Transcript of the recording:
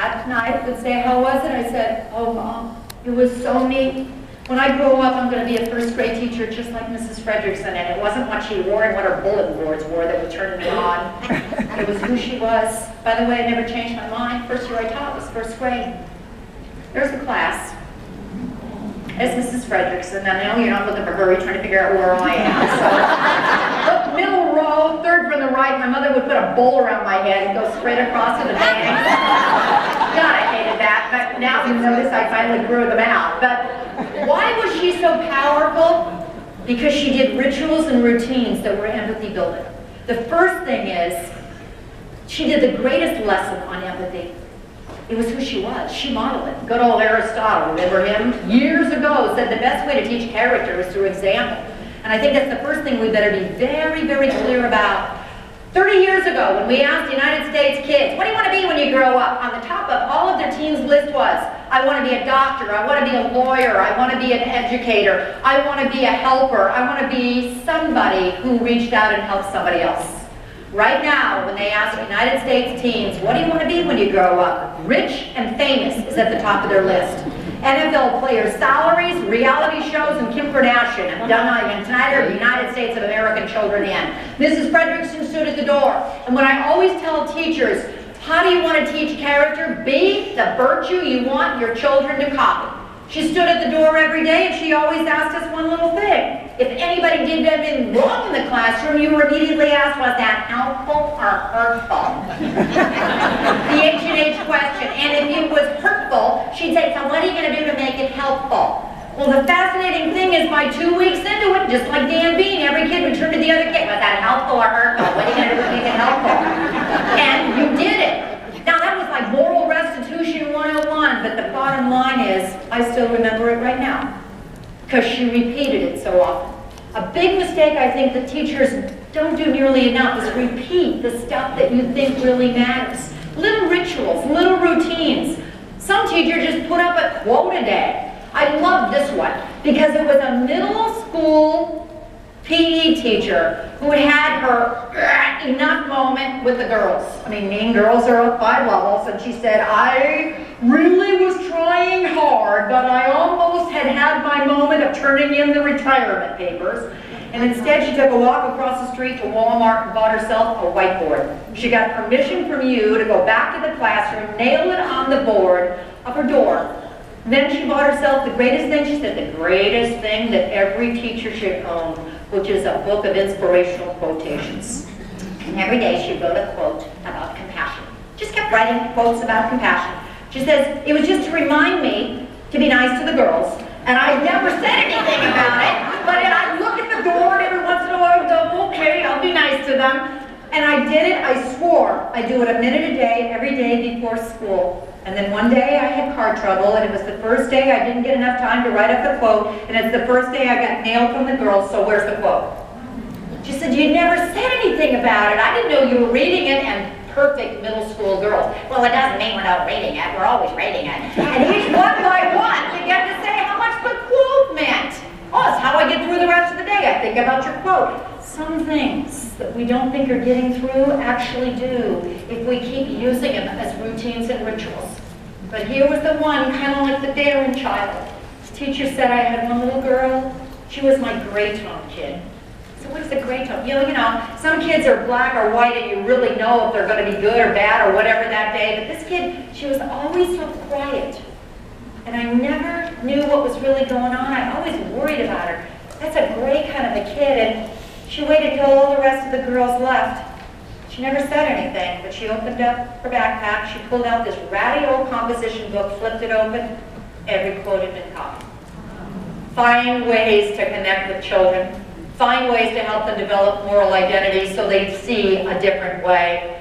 Dad tonight would say, how was it? I said, oh, Mom, it was so neat. When I grow up, I'm going to be a first grade teacher just like Mrs. Fredrickson, and it wasn't what she wore and what her bulletin boards were that would turn me on. It was who she was. By the way, I never changed my mind. First year I taught was first grade. There's the class. It's Mrs. Fredrickson. I know you're not looking for her, you're trying to figure out where I am. So, look, middle row, third from the right, my mother would put a bowl around my head and go straight across to the bank. God, I hated that, but now you notice I finally grew them out. But why was she so powerful? Because she did rituals and routines that were empathy building. The first thing is, she did the greatest lesson on empathy. It was who she was. She modeled it. Good old Aristotle, remember him? Years ago said the best way to teach character is through example. And I think that's the first thing we better be very, very clear about. 30 years ago, when we asked United States kids, what do you want to be when you grow up? On the top of all of their teens' list was, I want to be a doctor, I want to be a lawyer, I want to be an educator, I want to be a helper, I want to be somebody who reached out and helped somebody else. Right now, when they ask United States teens, what do you want to be when you grow up? Rich and famous is at the top of their list. NFL players' salaries, reality shows, and Kim Kardashian have done not even tonight or the United States of American children in. Mrs. Fredrickson stood at the door. And when I always tell teachers, how do you want to teach character? Be the virtue you want your children to copy. She stood at the door every day and she always asked us one little thing. If anybody did anything wrong in the classroom, you were immediately asked, was that helpful or hurtful? The ancient age question. And if it was hurtful, she'd say, so what are you going to do to make it helpful? Well, the fascinating thing is by 2 weeks into it, just like Dan Bean, every kid would turn to the other kid, was that helpful or hurtful? What are you going to do to make it helpful? And you did it. Now that was like moral restitution 101, but the bottom line is, I still remember it right now, because she repeated it so often. A big mistake I think that teachers don't do nearly enough is repeat the stuff that you think really matters. Little rituals, little routines. Some teacher just put up a quote a day. I love this one, because it was a middle school PE teacher who had her enough moment with the girls. I mean, mean girls are up 5 levels, and she said, I really was trying hard, but I almost had my moment of turning in the retirement papers. And instead, she took a walk across the street to Walmart and bought herself a whiteboard. She got permission from you to go back to the classroom, nail it on the board of her door. Then she bought herself the greatest thing, she said, the greatest thing that every teacher should own, which is a book of inspirational quotations. And every day she wrote a quote about compassion. Just kept writing quotes about compassion. She says, it was just to remind me to be nice to the girls. And I never said anything about it, but then I'd look at the door and every once in a while I would go, okay, I'll be nice to them. And I did it, I swore. I do it a minute a day, every day before school. And then one day I had car trouble, and it was the first day I didn't get enough time to write up the quote, and it's the first day I got mail from the girls, so where's the quote? She said, you never said anything about it. I didn't know you were reading it, and perfect middle school girls. Well, it doesn't mean we're not reading it, we're always reading it. And each one by one began to say how much the quote meant. Oh, it's how I get through the rest of the day. I think about your quote. Some things that we don't think are getting through actually do if we keep using them as routines and rituals. But here was the one, kind of like the daring child. The teacher said I had one little girl. She was my gray tone kid. So what is a gray tone? You know, some kids are black or white and you really know if they're going to be good or bad or whatever that day. But this kid, she was always so quiet. And I never knew what was really going on. I always worried about her. That's a gray kind of a kid. And she waited till all the rest of the girls left. She never said anything, but she opened up her backpack. She pulled out this ratty old composition book, flipped it open. Every quote had been copied. Find ways to connect with children. Find ways to help them develop moral identity so they see a different way.